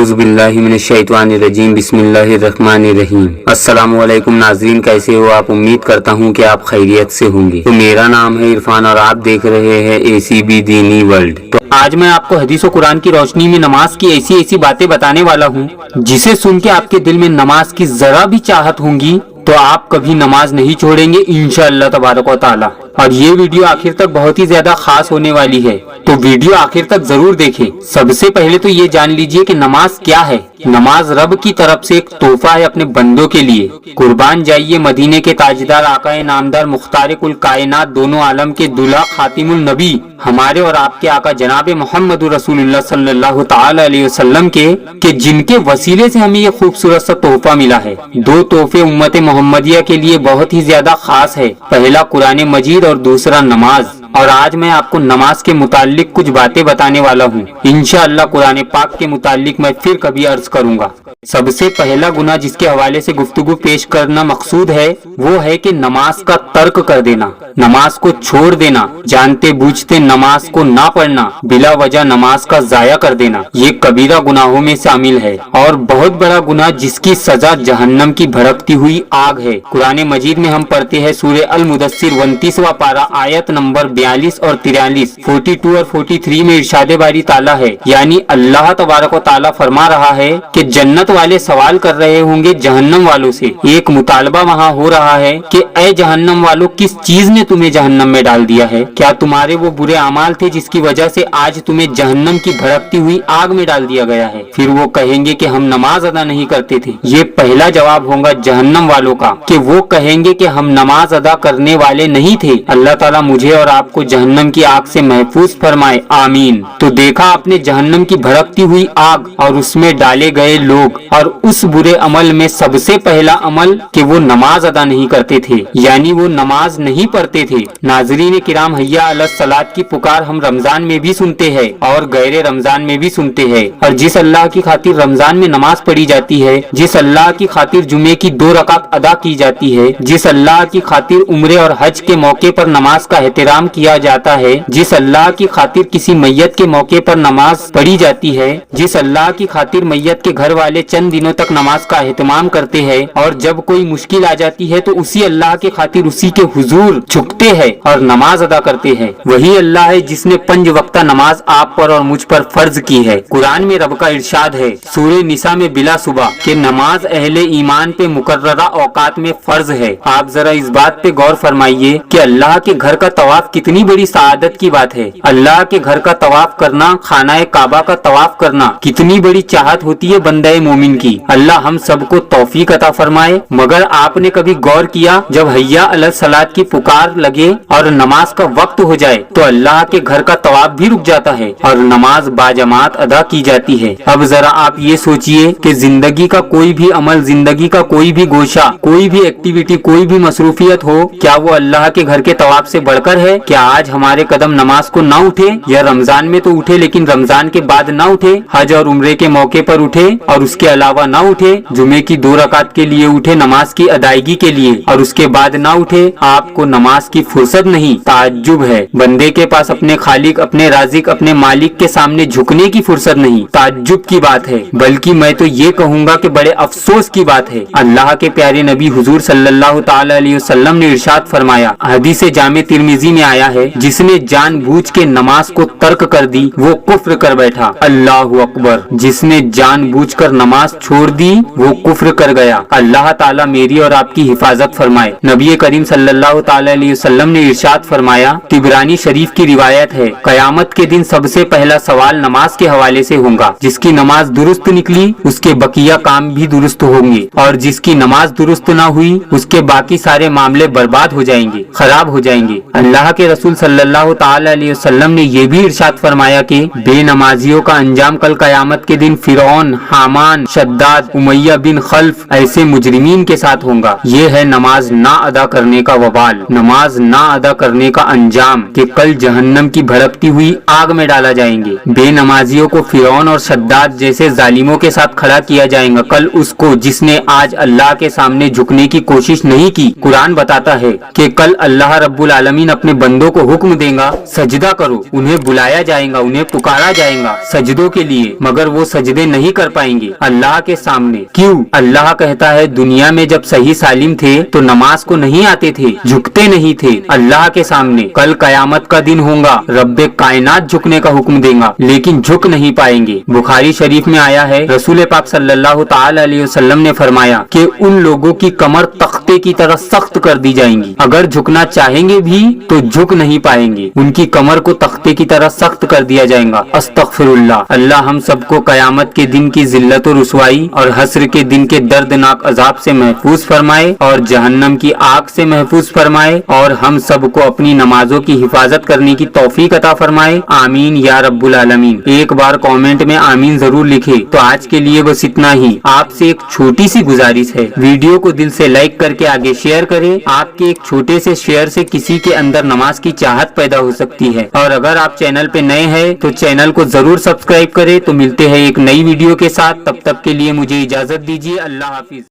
अऊज़ु बिल्लाहि मिनश्शैतानिर्रजीम बिस्मिल्लाहिर्रहमानिर्रहीम। अस्सलामु अलैकुम नाज़रीन, कैसे हो आप? उम्मीद करता हूँ कि आप खैरियत से होंगे। तो मेरा नाम है इरफान और आप देख रहे हैं ACB दीनी वर्ल्ड। तो आज मैं आपको हदीस और कुरान की रोशनी में नमाज की ऐसी ऐसी बातें बताने वाला हूँ जिसे सुन के आपके दिल में नमाज की जरा भी चाहत होंगी तो आप कभी नमाज नहीं छोड़ेंगे इंशाअल्लाह तबारक व तआला। और ये वीडियो आखिर तक बहुत ही ज्यादा खास होने वाली है, तो वीडियो आखिर तक जरूर देखें। सबसे पहले तो ये जान लीजिए कि नमाज क्या है। नमाज रब की तरफ से एक तोहफा है अपने बंदों के लिए। कुर्बान जाइए मदीने के ताजदार आकाए नामदार मुख्तार कुल कायनात दोनों आलम के दूल्हा खातिमुल नबी हमारे और आपके आका जनाब मोहम्मद रसूलुल्लाह सल्लल्लाहु तआला अलैहि वसल्लम के जिनके वसीले से हमें ये खूबसूरत सा तोहफा मिला है। दो तोहफे उम्मत मोहम्मदिया के लिए बहुत ही ज्यादा खास है, पहला कुरान मजीद और दूसरा नमाज। और आज मैं आपको नमाज के मुतालिक कुछ बातें बताने वाला हूँ। इंशाअल्लाह कुरान पाक के मुतालिक मैं फिर कभी अर्ज करूँगा। सबसे पहला गुनाह जिसके हवाले से गुफ्तगू पेश करना मकसूद है वो है कि नमाज का तर्क कर देना, नमाज को छोड़ देना, जानते बूझते नमाज को ना पढ़ना, बिला वजह नमाज का जाया कर देना, ये कबीरा गुनाहों में शामिल है और बहुत बड़ा गुनाह जिसकी सजा जहन्नम की भड़कती हुई आग है। कुरान मजीद में हम पढ़ते हैं सूरह अल मुदस्सिर 29वां पारा आयत नंबर 42 और 43, 42 और 43 में इरशादे बारी ताला है, यानी अल्लाह तबारक व ताला फरमा रहा है कि जन्नत वाले सवाल कर रहे होंगे जहन्नम वालों से। एक मुतालबा वहाँ हो रहा है कि ऐ जहन्नम वालों, किस चीज ने तुम्हें जहन्नम में डाल दिया है? क्या तुम्हारे वो बुरे अमाल थे जिसकी वजह से आज तुम्हें जहन्नम की भड़कती हुई आग में डाल दिया गया है? फिर वो कहेंगे कि हम नमाज अदा नहीं करते थे। ये पहला जवाब होगा जहन्नम वालों का कि वो कहेंगे कि हम नमाज अदा करने वाले नहीं थे। अल्लाह ताला मुझे और आपको जहन्नम की आग से महफूज फरमाए, आमीन। तो देखा आपने जहन्नम की भड़कती हुई आग और उसमें डाले गए लोग, और उस बुरे अमल में सबसे पहला अमल कि वो नमाज अदा नहीं करते थे, यानी वो नमाज नहीं पढ़ते थे। नाज़रीन किराम, हय्या अला सलात की पुकार हम रमजान में भी सुनते हैं और गैर रमजान में भी सुनते हैं। और जिस अल्लाह की खातिर रमजान में नमाज पढ़ी जाती है, जिस अल्लाह की खातिर जुमे की 2 रकात अदा की जाती है, जिस अल्लाह की खातिर उम्रे और हज के मौके पर नमाज का एहतराम किया जाता है, जिस अल्लाह की खातिर किसी मैयत के मौके पर नमाज पढ़ी जाती है, जिस अल्लाह की खातिर मैयत के घर वाले चंद दिनों तक नमाज का एहतमाम करते हैं और जब कोई मुश्किल आ जाती है तो उसी अल्लाह के खातिर उसी के हुजूर झुकते हैं और नमाज अदा करते हैं, वही अल्लाह है जिसने 5 वक्ता नमाज आप पर और मुझ पर फर्ज की है। कुरान में रब का इरशाद है सूरह निसा में बिला सुबह कि नमाज अहले ईमान पे मुकर्ररा औकात में फर्ज है। आप जरा इस बात पे गौर फरमाइए कि अल्लाह के घर का तवाफ कितनी बड़ी सआदत की बात है। अल्लाह के घर का तवाफ करना, खाना काबा का तवाफ करना कितनी बड़ी चाहत होती है बंदे मोमिन की। अल्लाह हम सबको तौफीक अता फरमाए। मगर आपने कभी गौर किया, जब हय्या अला सलात की पुकार लगे और नमाज का वक्त हो जाए तो अल्लाह के घर का तवाफ भी रुक जाता है और नमाज बाजमात अदा की जाती है। अब जरा आप ये सोचिए कि जिंदगी का कोई भी अमल, जिंदगी का कोई भी गोशा, कोई भी एक्टिविटी, कोई भी मसरूफियत हो, क्या वो अल्लाह के घर के तवाफ से बढ़कर है? क्या आज हमारे कदम नमाज को ना उठे, या रमजान में तो उठे लेकिन रमजान के बाद ना उठे, हज और उम्रे के मौके पर उठे और उसके अलावा ना उठे, जुमे की 2 रकात के लिए उठे नमाज की अदायगी के लिए और उसके बाद ना उठे? आपको नमाज की फुर्सत नहीं, ताज्जुब है। बंदे के पास अपने खालिक, अपने राजिक, अपने मालिक के सामने झुकने की फुर्सत नहीं, ताज्जुब की बात है। बल्कि मैं तो ये कहूँगा कि बड़े अफसोस की बात है। अल्लाह के प्यारे नबी हुजूर सल्लल्लाहु ताला अलैहि वसल्लम ने इरशाद फरमाया, हदीस जामे तिरमिजी में आया है, जिसने जानबूझ के नमाज को तर्क कर दी वो कुफ्र कर बैठा। अल्लाहु अकबर। जिसने जानबूझकर नमाज छोड़ दी वो कुफ्र कर गया। अल्लाह ताला मेरी और आपकी हिफाजत फरमाए। नबी करीम सल्लल्लाहु ताला अलैहि वसल्लम ने इरशाद फरमाया, तिबरानी शरीफ की रिवायत है, कयामत के दिन सबसे पहला सवाल नमाज के हवाले से होगा। जिसकी नमाज दुरुस्त निकली उसके बकिया काम भी दुरुस्त होंगे और जिसकी नमाज दुरुस्त ना हुई उसके बाकी सारे मामले बर्बाद हो जाएंगे, खराब हो जाएंगे। अल्लाह के रसूल सल्लल्लाहु ताला अलैहि वसल्लम ने ये भी इरशाद फरमाया कि बेनमाजियों का अंजाम कल कयामत के दिन फिरौन, हामान, सफवान, शद्दाद, उमैया बिन खल्फ ऐसे मुजरिमीन के साथ होगा। ये है नमाज ना अदा करने का वबाल, नमाज ना अदा करने का अंजाम कि कल जहन्नम की भड़कती हुई आग में डाला जाएंगे। बेनमाजियों को फिरौन और शद्दाद जैसे जालिमों के साथ खड़ा किया जाएगा। कल उसको जिसने आज अल्लाह के सामने झुकने की कोशिश नहीं की। कुरान बताता है कि कल अल्लाह रब्बुल आलमीन अपने बंदों को हुक्म देगा सजदा करो, उन्हें बुलाया जाएगा, उन्हें पुकारा जाएगा सजदों के लिए, मगर वो सजदे नहीं कर पाएंगे अल्लाह के सामने। क्यों? अल्लाह कहता है दुनिया में जब सही सालिम थे तो नमाज को नहीं आते थे, झुकते नहीं थे अल्लाह के सामने। कल कयामत का दिन होगा, रब्बे कायनात झुकने का हुक्म देगा, लेकिन झुक नहीं पाएंगे। बुखारी शरीफ में आया है, रसूल पाक सल्लल्लाहु तआला अलैहि वसल्लम ने फरमाया कि उन लोगों की कमर तख्ते की तरह सख्त कर दी जाएंगी, अगर झुकना चाहेंगे भी तो झुक नहीं पाएंगे, उनकी कमर को तख्ते की तरह सख्त कर दिया जाएगा। अस्तगफिरुल्लाह। अल्लाह हम सबको कयामत के दिन की जिल्लत और रुसवाई और हस्र के दिन के दर्दनाक अजाब से महफूज फरमाए और जहन्नम की आग से महफूज फरमाए और हम सबको अपनी नमाजों की हिफाजत करने की तौफीक अता फरमाए। आमीन या रब्बुल आलमीन। एक बार कमेंट में आमीन जरूर लिखे। तो आज के लिए बस इतना ही। आपसे एक छोटी सी गुजारिश है, वीडियो को दिल से लाइक करके आगे शेयर करें। आपके एक छोटे से शेयर से किसी के अंदर नमाज की चाहत पैदा हो सकती है। और अगर आप चैनल पे नए हैं तो चैनल को जरूर सब्सक्राइब करें। तो मिलते हैं एक नई वीडियो के साथ, तब तक के लिए मुझे इजाजत दीजिए। अल्लाह हाफिज।